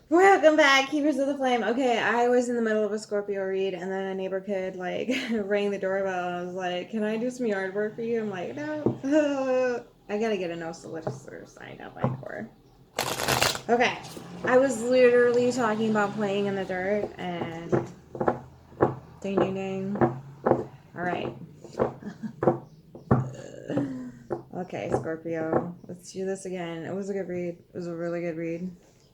Welcome back, Keepers of the Flame. Okay, I was in the middle of a Scorpio read, and then a neighbor kid like rang the doorbell. I was like, "Can I do some yard work for you?" I'm like, "No, I gotta get a no solicitor signed up by court." Okay, I was literally talking about playing in the dirt, and ding ding ding. All right. Okay, Scorpio, let's do this again. It was a good read. It was a really good read.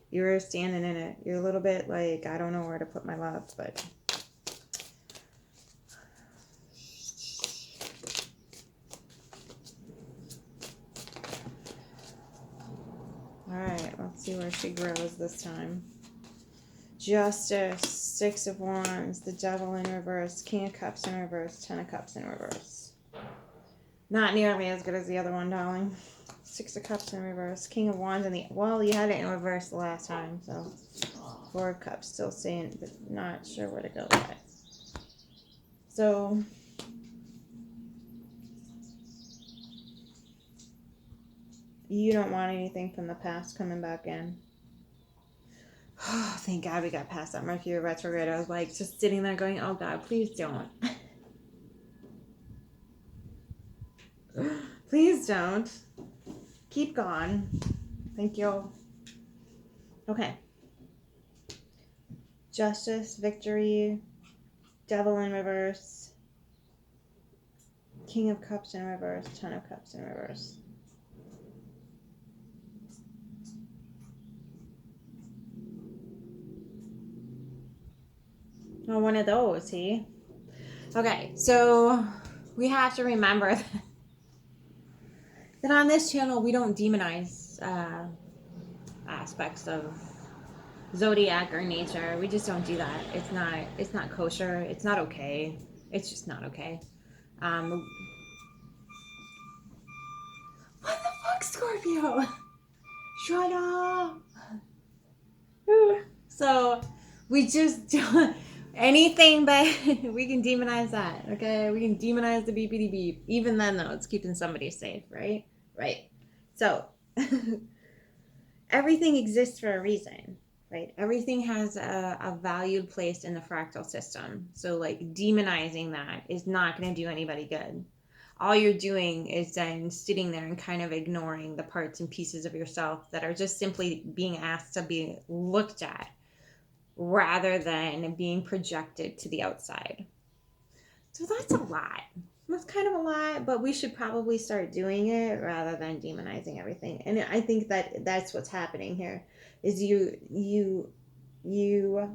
You were standing in it. You're a little bit like, I don't know where to put my love, but alright, let's see where she grows this time. Justice, Six of Wands, the Devil in reverse, King of Cups in reverse, Ten of Cups in reverse. Not nearly as good as the other one, darling. Six of Cups in reverse, King of Wands in the... Well, you had it in reverse the last time, so... Four of Cups, still staying, but not sure where to go with it. So... You don't want anything from the past coming back in. Oh, thank God we got past that Mercury retrograde. I was like just sitting there going, oh God, please don't. Please don't. Keep gone. Thank you. Okay. Justice, victory, Devil in reverse, King of Cups in reverse, Ten of Cups in reverse. Oh, one of those, see? Okay, so we have to remember that on this channel we don't demonize aspects of zodiac or nature. We just don't do that. It's not kosher. It's not okay. It's just not okay. What the fuck, Scorpio? Shut up. So we just don't anything but we can demonize that, okay? We can demonize the beepity beep. Even then though, it's keeping somebody safe, right? Right. So everything exists for a reason, right? Everything has a valued place in the fractal system. So like demonizing that is not going to do anybody good. All you're doing is then sitting there and kind of ignoring the parts and pieces of yourself that are just simply being asked to be looked at rather than being projected to the outside. So that's a lot. That's kind of a lot, but we should probably start doing it rather than demonizing everything. And I think that that's what's happening here is you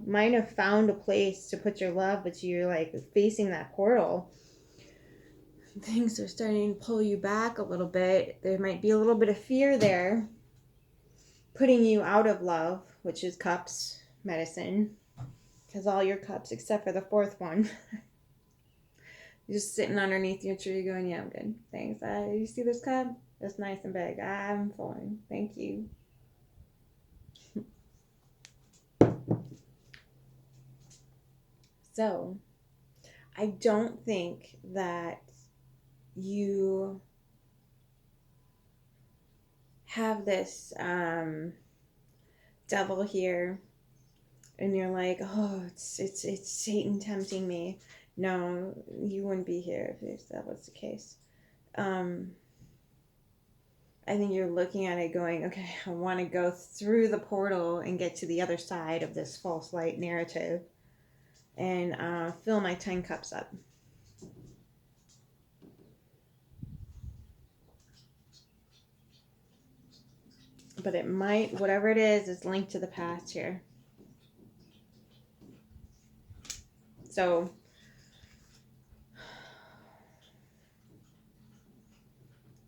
might have found a place to put your love, but you're like facing that portal. Things are starting to pull you back a little bit. There might be a little bit of fear there, putting you out of love, which is cups, medicine, because all your cups except for the fourth one. You're just sitting underneath your tree going, yeah, I'm good. Thanks. You see this cup? It's nice and big. I'm fine. Thank you. So, I don't think that you have this devil here and you're like, oh, it's Satan tempting me. No, you wouldn't be here if that was the case. I think you're looking at it going, okay, I want to go through the portal and get to the other side of this false light narrative and fill my 10 cups up. But it might, whatever it is linked to the past here. So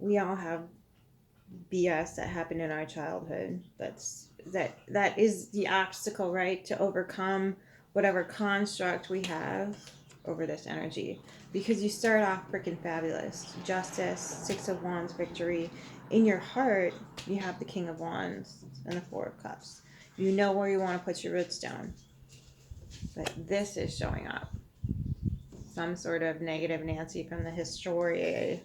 we all have BS that happened in our childhood. That is the obstacle, right? To overcome whatever construct we have over this energy. Because you start off freaking fabulous. Justice, Six of Wands, victory. In your heart, you have the King of Wands and the Four of Cups. You know where you want to put your roots down. But this is showing up. Some sort of negative Nancy from the Historia.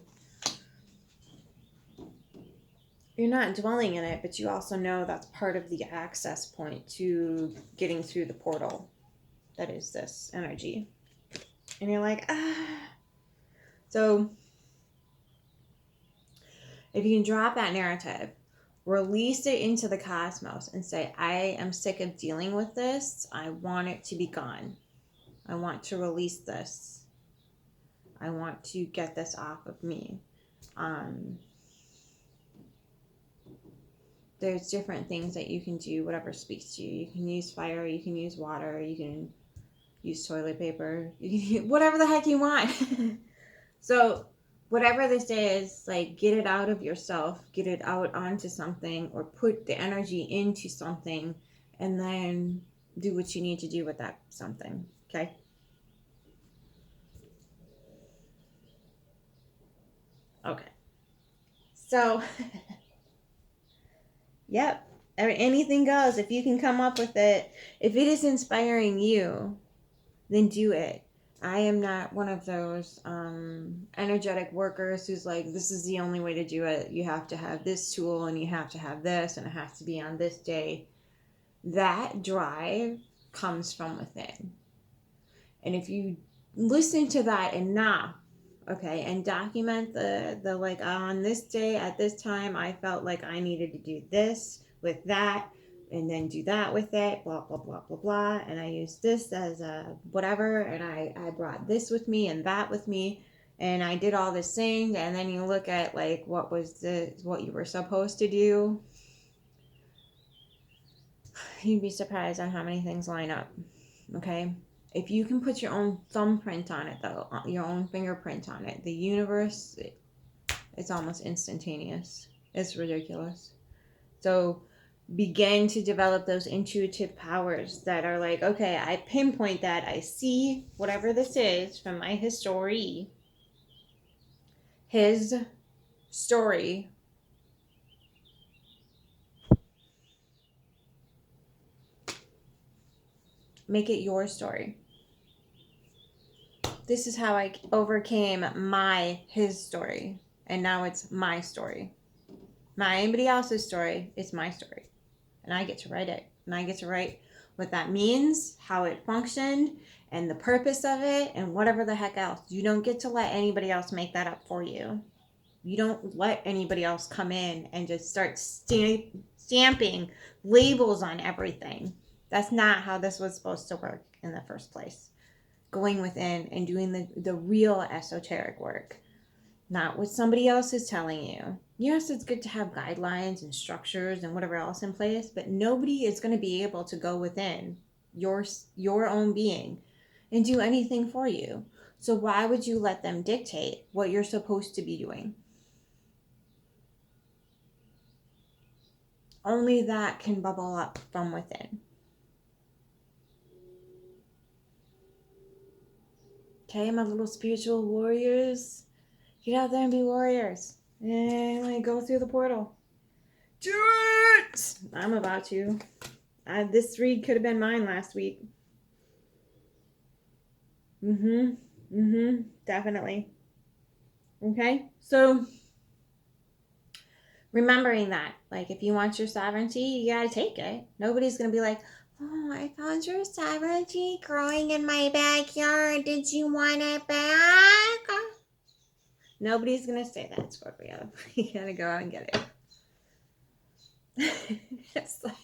you're not dwelling in it, but you also know that's part of the access point to getting through the portal that is this energy. And you're like, ah. So if you can drop that narrative, release it into the cosmos and say, I am sick of dealing with this. I want it to be gone. I want to release this. I want to get this off of me. There's different things that you can do, whatever speaks to you. You can use fire, you can use water, you can use toilet paper, you can use whatever the heck you want. So whatever this is, like, get it out of yourself, get it out onto something, or put the energy into something, and then do what you need to do with that something. Okay? Okay. So yep. Anything goes. If you can come up with it, if it is inspiring you, then do it. I am not one of those energetic workers who's like, this is the only way to do it. You have to have this tool and you have to have this and it has to be on this day. That drive comes from within. And if you listen to that enough, okay, and document the like, on this day at this time, I felt like I needed to do this with that, and then do that with it, blah, blah, blah, blah, blah. And I used this as a whatever, and I brought this with me and that with me, and I did all this thing. And then you look at like what you were supposed to do. You'd be surprised on how many things line up. Okay? If you can put your own thumbprint on it, though, your own fingerprint on it, the universe, it's almost instantaneous. It's ridiculous. So begin to develop those intuitive powers that are like, okay, I pinpoint that. I see whatever this is from my history. His story. Make it your story. This is how I overcame his story. And now it's my story. Not anybody else's story. It's my story. And I get to write it. And I get to write what that means, how it functioned, and the purpose of it, and whatever the heck else. You don't get to let anybody else make that up for you. You don't let anybody else come in and just start stamping labels on everything. That's not how this was supposed to work in the first place. Going within and doing the real esoteric work. Not what somebody else is telling you. Yes, it's good to have guidelines and structures and whatever else in place, but nobody is going to be able to go within your own being and do anything for you. So why would you let them dictate what you're supposed to be doing? Only that can bubble up from within. Okay, my little spiritual warriors. Get out there and be warriors. And like, go through the portal. Do it! I'm about to. This read could have been mine last week. Definitely. Okay? So, remembering that, like, if you want your sovereignty, you gotta take it. Nobody's gonna be like, oh, I found your sovereignty growing in my backyard. Did you want it back? Nobody's gonna say that, Scorpio. You gotta go out and get it. It's like,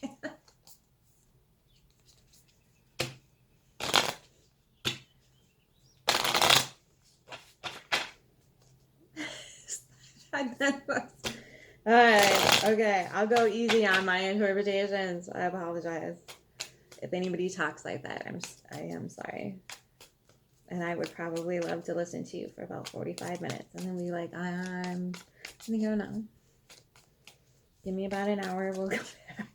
Alright, okay. I'll go easy on my interpretations. I apologize. If anybody talks like that, I am sorry. And I would probably love to listen to you for about 45 minutes and then be like, I'm gonna go now. Give me about an hour, we'll go back.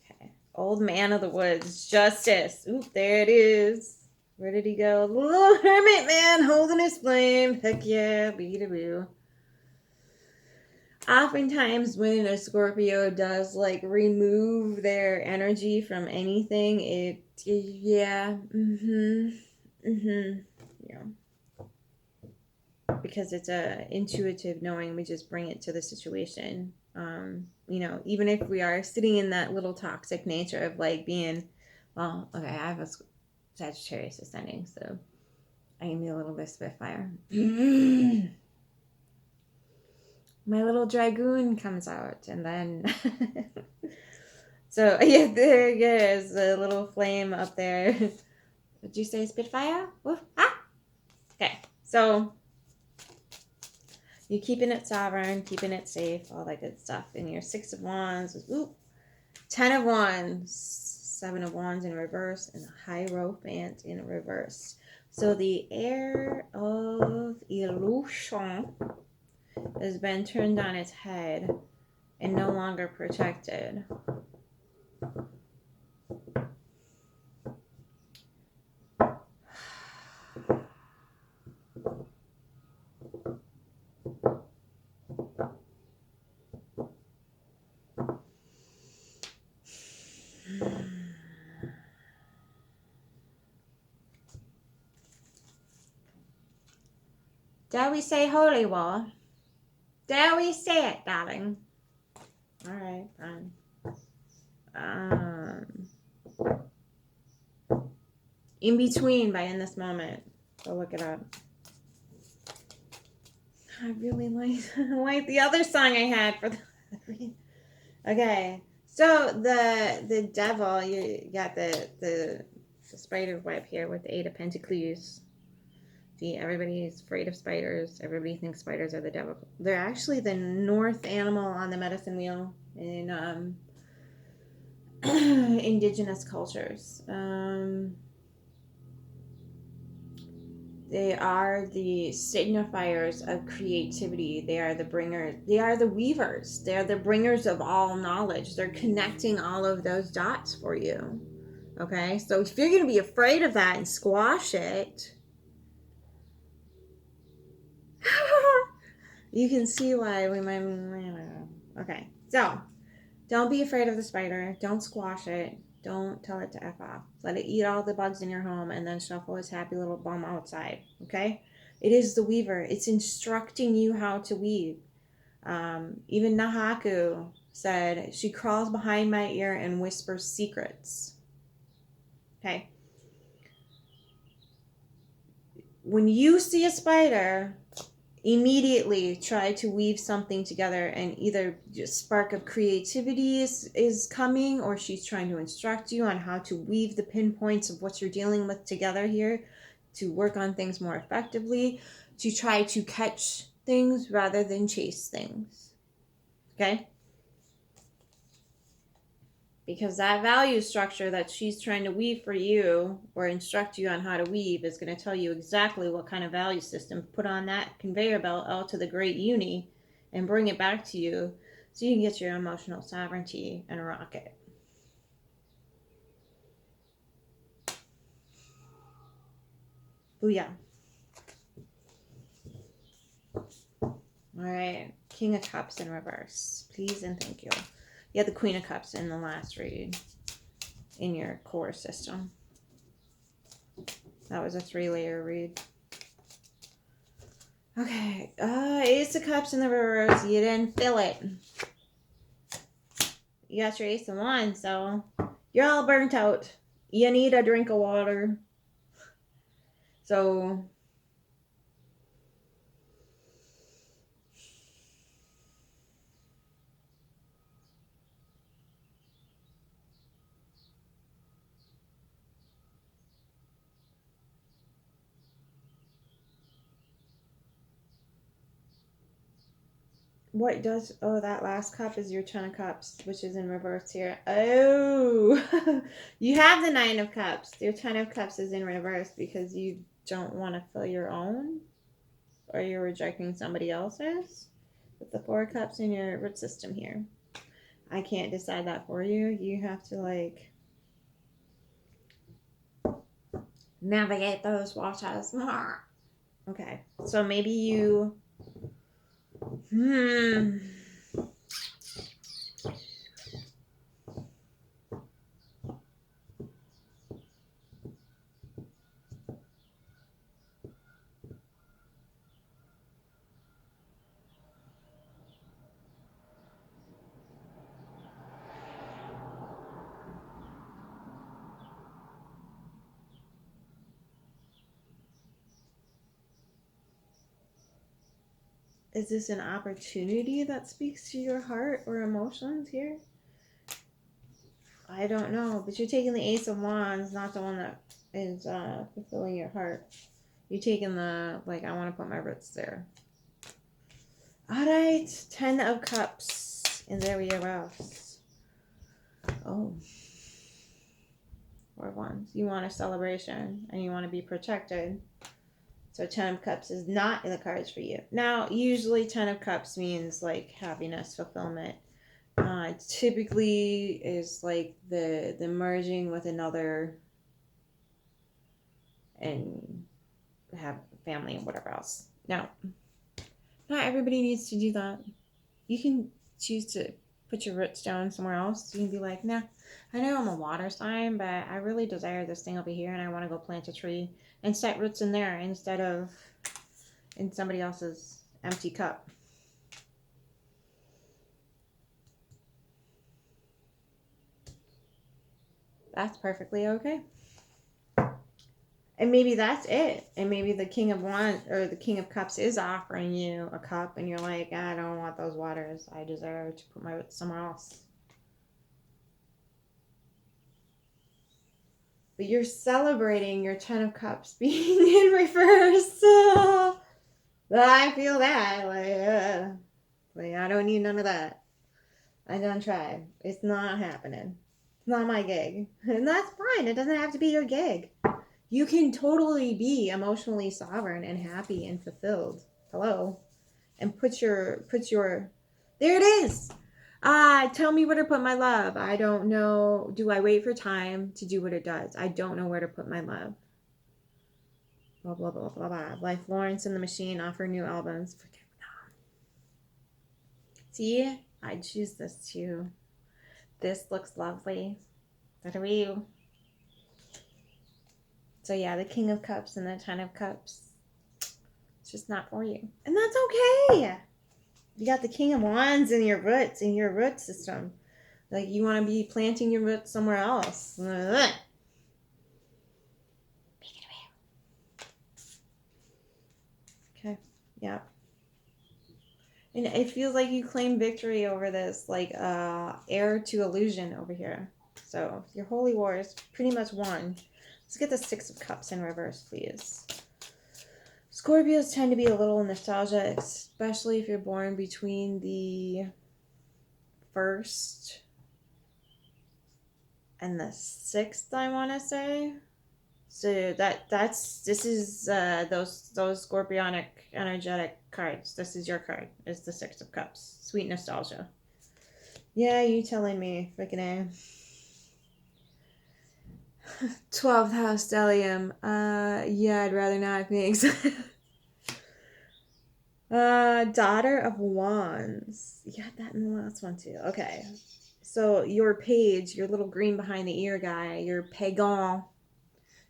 Okay. Old man of the woods, Justice. Oop, there it is. Where did he go? The little hermit man holding his flame. Heck yeah, bee-da-boo. Oftentimes when a Scorpio does like remove their energy from anything, yeah. because it's a intuitive knowing. We just bring it to the situation. Even if we are sitting in that little toxic nature of like being, well, okay, I have a Sagittarius ascending, so I can be a little bit Spitfire. My little dragoon comes out, and then so yeah, there it is, a little flame up there. Did you say Spitfire? Ooh, ah! Okay, so you're keeping it sovereign, keeping it safe, all that good stuff. And your 6 of Wands, ooh, 10 of Wands, 7 of Wands in reverse, and the Hierophant in reverse. So the air of illusion has been turned on its head and no longer protected. Dare we say holy war? Dare we say it, darling? All right, fine. In between by in this moment. Go look it up. I really like the other song I had for the. Okay, so the devil, you got the spider web here with the 8 of Pentacles. See, everybody's afraid of spiders. Everybody thinks spiders are the devil. They're actually the north animal on the medicine wheel in indigenous cultures. They are the signifiers of creativity. They are the bringers. They are the weavers. They are the bringers of all knowledge. They're connecting all of those dots for you. Okay, so if you're going to be afraid of that and squash it, you can see why we might. Okay, so don't be afraid of the spider. Don't squash it. Don't tell it to F off. Let it eat all the bugs in your home and then shuffle its happy little bum outside. Okay? It is the weaver. It's instructing you how to weave. Even Nahaku said, she crawls behind my ear and whispers secrets. Okay? When you see a spider, immediately try to weave something together, and either just spark of creativity is coming, or she's trying to instruct you on how to weave the pinpoints of what you're dealing with together here to work on things more effectively, to try to catch things rather than chase things. Okay? Because that value structure that she's trying to weave for you or instruct you on how to weave is going to tell you exactly what kind of value system to put on that conveyor belt out to the great uni and bring it back to you so you can get your emotional sovereignty and rock it. Booyah. All right. King of Cups in reverse. Please and thank you. You had the Queen of Cups in the last read in your core system. That was a 3-layer read. Okay. Ace of Cups in the reverse. You didn't fill it. You got your Ace of Wands, so you're all burnt out. You need a drink of water. So what does, that last cup is your 10 of Cups, which is in reverse here. Oh, you have the 9 of Cups. Your 10 of Cups is in reverse because you don't want to fill your own, or you're rejecting somebody else's. With the 4 of Cups in your root system here. I can't decide that for you. You have to like navigate those waters more. Okay, so maybe you Is this an opportunity that speaks to your heart or emotions here? I don't know, but you're taking the Ace of Wands, not the one that is fulfilling your heart. You're taking the, like, I want to put my roots there. All right, 10 of Cups, and there we are. Oh. 4 of Wands. You want a celebration, and you want to be protected. So 10 of Cups is not in the cards for you. Now, usually 10 of Cups means, like, happiness, fulfillment. Typically is like the merging with another and have family and whatever else. Now, not everybody needs to do that. You can choose to put your roots down somewhere else. You can be like, nah, I know I'm a water sign, but I really desire this thing over here and I want to go plant a tree and set roots in there instead of in somebody else's empty cup. That's perfectly okay. And maybe that's it. And maybe the King of Wands or the King of Cups is offering you a cup and you're like, I don't want those waters. I desire to put my roots somewhere else. But you're celebrating your 10 of Cups being in reverse. I feel that. Like, I don't need none of that. I done tried. It's not happening. It's not my gig. And that's fine. It doesn't have to be your gig. You can totally be emotionally sovereign and happy and fulfilled. Hello. And put your there it is. Tell me where to put my love. I don't know. Do I wait for time to do what it does? I don't know where to put my love. Blah, blah, blah, blah, blah. Like Florence and the Machine offer new albums. See? I'd choose this too. This looks lovely. That are you. So yeah, the King of Cups and the 10 of Cups. It's just not for you. And that's okay. You got the King of Wands in your root system. Like you want to be planting your roots somewhere else. Make it away. Okay. Yeah. And it feels like you claim victory over this, like heir to illusion over here. So your holy war is pretty much won. Let's get the 6 of Cups in reverse, please. Scorpios tend to be a little nostalgic, especially if you're born between the 1st and the 6th, I want to say. So this is those scorpionic energetic cards. This is your card. It's the 6 of Cups. Sweet nostalgia. Yeah, you telling me, freaking A. 12th house stellium. Yeah, I'd rather not, thanks. Daughter of Wands. You got that in the last one too. Okay. So your page, your little green behind the ear guy, your pagan.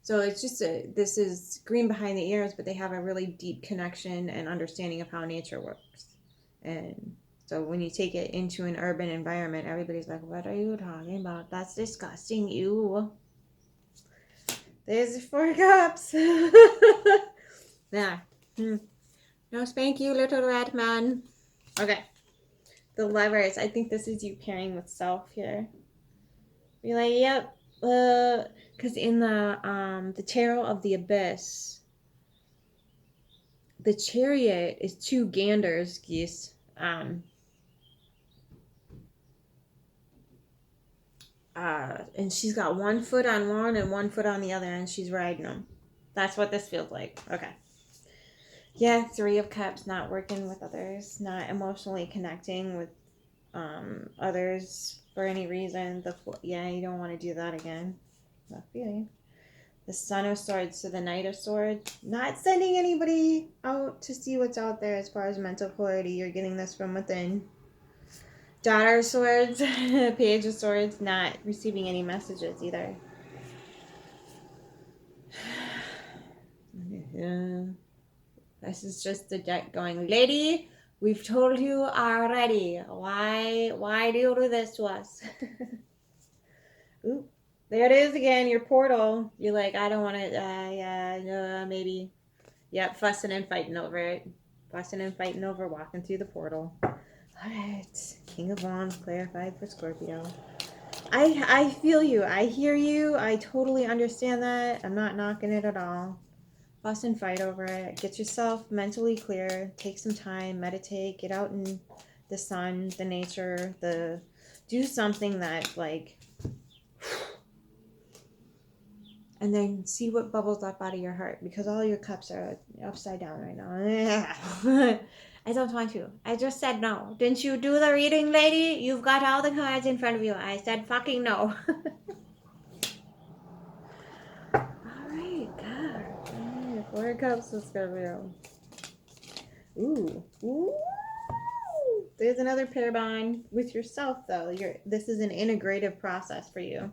So it's just this is green behind the ears, but they have a really deep connection and understanding of how nature works. And so when you take it into an urban environment, everybody's like, what are you talking about? That's disgusting. Ew. There's the 4 cups. Yeah. No spank you, little rat man. Okay. The Lovers. I think this is you pairing with self here. You're like, yep. Because in the Tarot of the Abyss, the Chariot is 2 ganders, geese. And she's got 1 foot on one and 1 foot on the other, and she's riding them. That's what this feels like. Okay. Yeah, 3 of Cups, not working with others, not emotionally connecting with others for any reason. Yeah, you don't want to do that again. Not feeling. The Son of Swords to the Knight of Swords. Not sending anybody out to see what's out there as far as mental clarity. You're getting this from within. Daughter of Swords, Page of Swords, not receiving any messages either. Yeah. This is just the deck going, lady, we've told you already. Why do you do this to us? Ooh, there it is again, your portal. You're like, I don't want to, yeah, maybe. Yep, fussing and fighting over it. Fussing and fighting over walking through the portal. Alright. King of Wands clarified for Scorpio. I feel you. I hear you. I totally understand that. I'm not knocking it at all. Fuss and fight over it. Get yourself mentally clear. Take some time. Meditate. Get out in the sun, the nature, do something that like, and then see what bubbles up out of your heart, because all your cups are upside down right now. I don't want to. I just said no. Didn't you do the reading, lady? You've got all the cards in front of you. I said fucking no. Alright, God. Alright, 4 of Cups is Scorpio. Ooh. Ooh. There's another pair bond with yourself, though. This is an integrative process for you.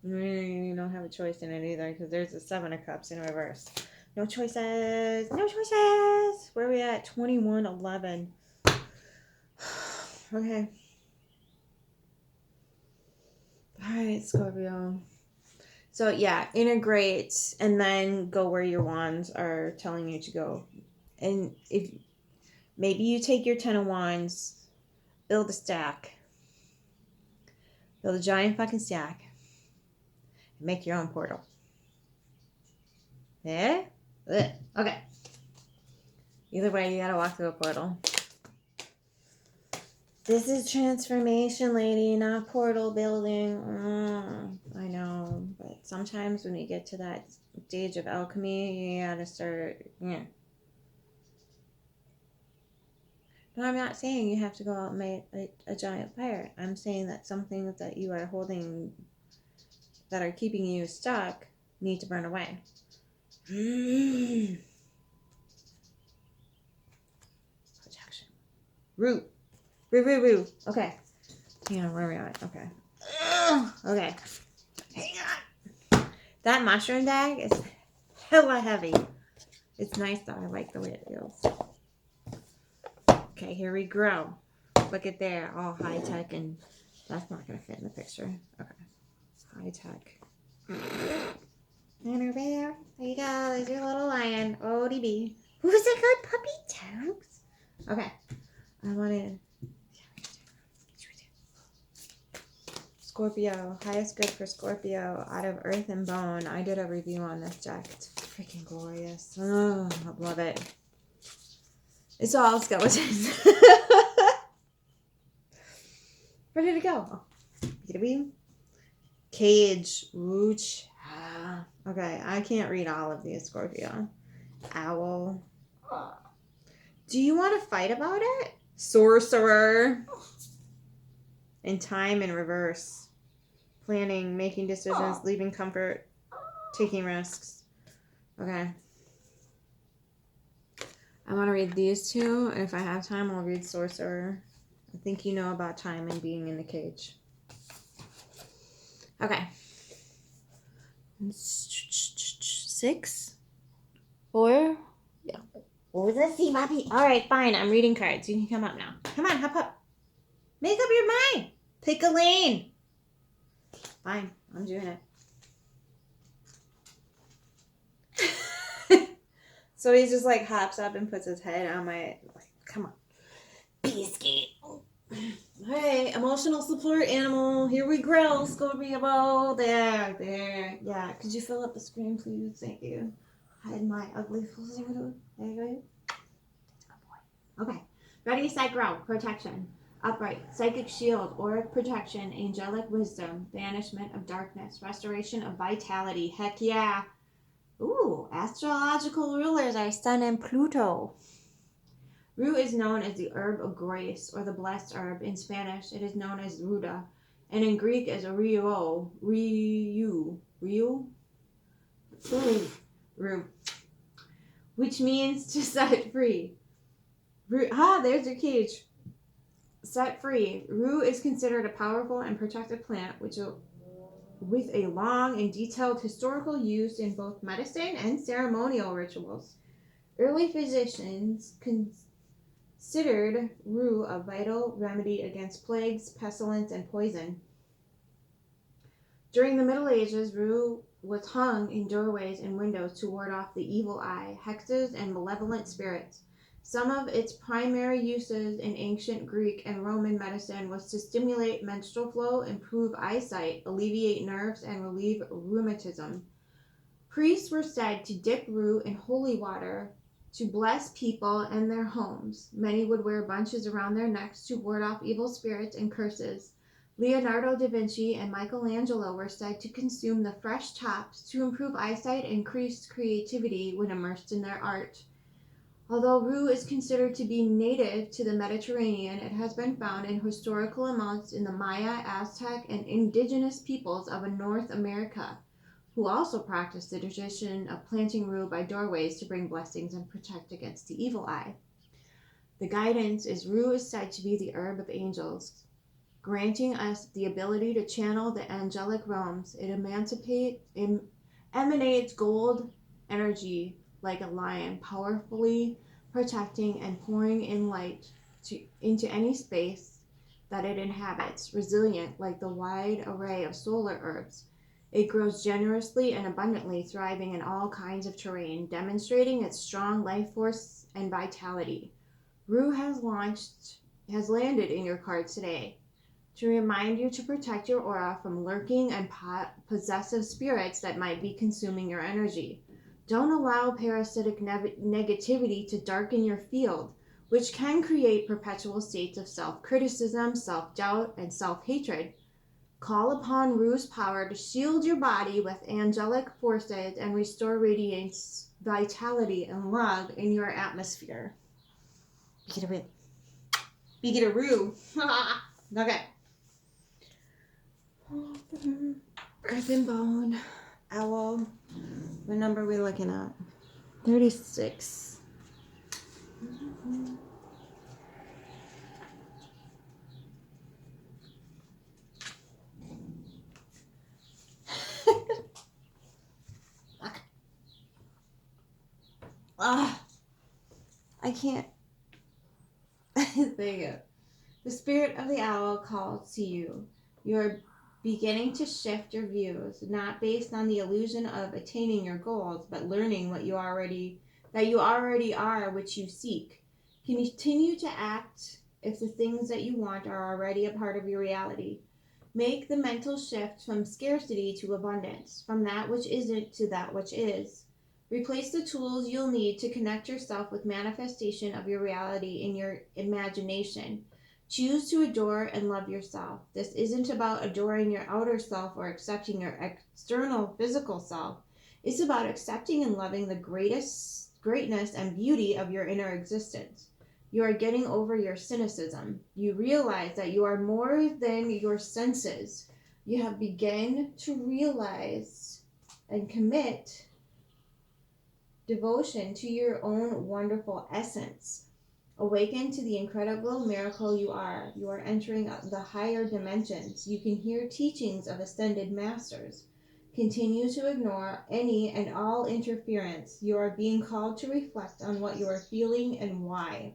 You don't have a choice in it either, because there's a 7 of Cups in reverse. No choices. No choices. Where are we at? 21-11. Okay. Alright, Scorpio. So, yeah, integrate and then go where your wands are telling you to go. And if maybe you take your 10 of Wands, build a stack. Build a giant fucking stack. And make your own portal. Yeah? Ugh. Okay. Either way, you gotta walk through a portal. This is transformation, lady, not portal building. I know, but sometimes when you get to that stage of alchemy, you gotta start, yeah. No, I'm not saying you have to go out and make a giant fire. I'm saying that some things that you are holding that are keeping you stuck need to burn away. Protection. Root. Roo. Okay. Hang on, where are we at? Okay. Okay. Hang on. That mushroom bag is hella heavy. It's nice though. I like the way it feels. Okay, here we go. Look at there. All high tech, and that's not going to fit in the picture. Okay. High tech. And over there. There you go. There's your little lion. ODB. Who's a good puppy, Toes? Okay. I want to... Scorpio. Highest good for Scorpio. Out of Earth and Bone. I did a review on this deck. It's freaking glorious. Oh, I love it. It's all skeletons. Where did it go? Oh. Cage. Wooch. Okay, I can't read all of these, Scorpio. Owl. Do you want to fight about it? Sorcerer. And time in reverse. Planning, making decisions, leaving comfort, taking risks. Okay. I want to read these two, and if I have time, I'll read Sorcerer. I think you know about time and being in the cage. Okay. 6? 4? Yeah. What was that? See, Bobby? Alright, fine. I'm reading cards. You can come up now. Come on, hop up. Make up your mind. Pick a lane. Fine. I'm doing it. So he just like hops up and puts his head on my, like, come on. Biscuit. Hey, emotional support animal. Here we go. Scorpio. There. Yeah. Could you fill up the screen, please? Thank you. Hide my ugly photo. There you go. Okay. Ready, set, grow. Protection. Upright. Psychic shield. Auric protection. Angelic wisdom. Banishment of darkness. Restoration of vitality. Heck yeah. Ooh. Astrological rulers are Sun and Pluto. Rue is known as the herb of grace, or the blessed herb. In Spanish, it is known as ruda, and in Greek as Ryu, which means to set free. There's your cage. Set free. Rue is considered a powerful and protective plant, with a long and detailed historical use in both medicine and ceremonial rituals. Early physicians considered rue a vital remedy against plagues, pestilence, and poison. During the Middle Ages, rue was hung in doorways and windows to ward off the evil eye, hexes, and malevolent spirits. Some of its primary uses in ancient Greek and Roman medicine was to stimulate menstrual flow, improve eyesight, alleviate nerves, and relieve rheumatism. Priests were said to dip rue in holy water to bless people and their homes. Many would wear bunches around their necks to ward off evil spirits and curses. Leonardo da Vinci and Michelangelo were said to consume the fresh tops to improve eyesight and increase creativity when immersed in their art. Although rue is considered to be native to the Mediterranean, it has been found in historical amounts in the Maya, Aztec, and indigenous peoples of North America, who also practiced the tradition of planting rue by doorways to bring blessings and protect against the evil eye. The guidance is rue is said to be the herb of angels, granting us the ability to channel the angelic realms. It emanates gold energy like a lion, powerfully protecting and pouring in light into any space that it inhabits, resilient like the wide array of solar herbs. It grows generously and abundantly, thriving in all kinds of terrain, demonstrating its strong life force and vitality. Rue has landed in your cards today to remind you to protect your aura from lurking and possessive spirits that might be consuming your energy. Don't allow parasitic negativity to darken your field, which can create perpetual states of self-criticism, self-doubt, and self-hatred. Call upon Rue's power to shield your body with angelic forces and restore radiance, vitality, and love in your atmosphere. Speaking of Rue. Okay. Earth and Bone. Owl. What number are we looking at? 36. I can't. There you go. The spirit of the owl calls to you. You are beginning to shift your views, not based on the illusion of attaining your goals, but learning that you already are what you seek. Continue to act if the things that you want are already a part of your reality. Make the mental shift from scarcity to abundance, from that which isn't to that which is. Replace the tools you'll need to connect yourself with manifestation of your reality in your imagination. Choose to adore and love yourself. This isn't about adoring your outer self or accepting your external physical self. It's about accepting and loving the greatness and beauty of your inner existence. You are getting over your cynicism. You realize that you are more than your senses. You have begun to realize and commit devotion to your own wonderful essence. Awaken to the incredible miracle you are. You are entering the higher dimensions. You can hear teachings of ascended masters. Continue to ignore any and all interference. You are being called to reflect on what you are feeling and why.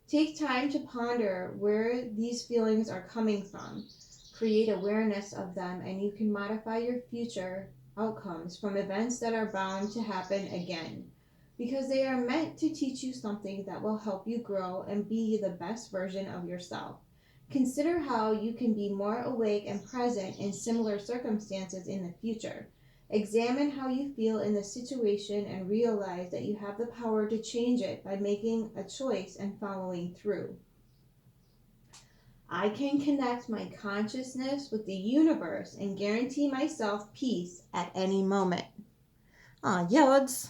Take time to ponder where these feelings are coming from. Create awareness of them, and you can modify your future outcomes from events that are bound to happen again, because they are meant to teach you something that will help you grow and be the best version of yourself. Consider how you can be more awake and present in similar circumstances in the future. Examine how you feel in the situation and realize that you have the power to change it by making a choice and following through. I can connect my consciousness with the universe and guarantee myself peace at any moment. Aw, yods.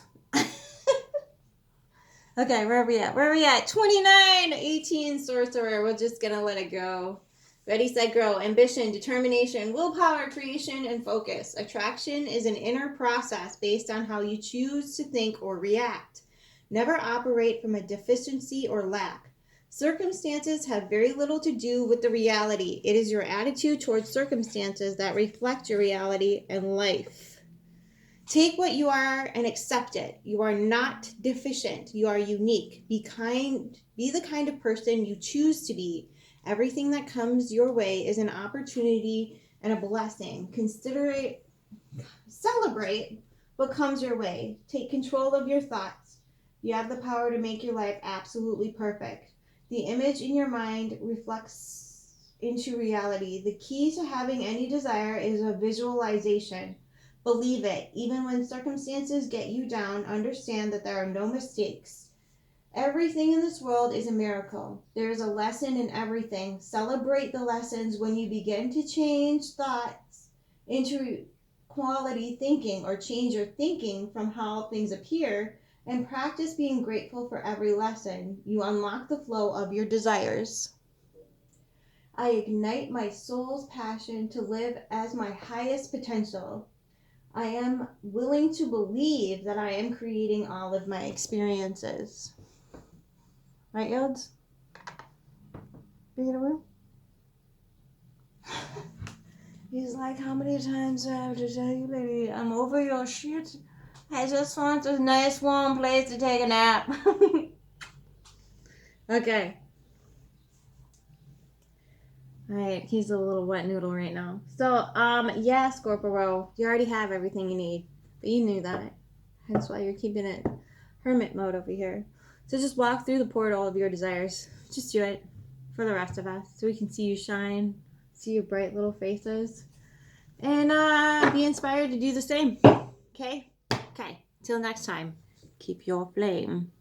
Okay, where are we at? 29, 18, sorcerer. We're just going to let it go. Ready, set, grow. Ambition, determination, willpower, creation, and focus. Attraction is an inner process based on how you choose to think or react. Never operate from a deficiency or lack. Circumstances have very little to do with the reality. It is your attitude towards circumstances that reflect your reality and life. Take what you are and accept it. You are not deficient. You are unique. Be kind. Be the kind of person you choose to be. Everything that comes your way is an opportunity and a blessing. Celebrate what comes your way. Take control of your thoughts. You have the power to make your life absolutely perfect. The image in your mind reflects into reality. The key to having any desire is a visualization. Believe it. Even when circumstances get you down, understand that there are no mistakes. Everything in this world is a miracle. There is a lesson in everything. Celebrate the lessons when you begin to change thoughts into quality thinking, or change your thinking from how things appear, and practice being grateful for every lesson. You unlock the flow of your desires. I ignite my soul's passion to live as my highest potential. I am willing to believe that I am creating all of my experiences. Right, Yods? Bring it away. He's like, how many times do I have to tell you, baby? I'm over your shit. I just want a nice warm place to take a nap. Okay. Alright, he's a little wet noodle right now. So, yeah, Scorpio, you already have everything you need. But you knew that. That's why you're keeping it hermit mode over here. So just walk through the portal of your desires. Just do it for the rest of us, so we can see you shine, see your bright little faces, and be inspired to do the same. Okay? Okay. Till next time, keep your flame.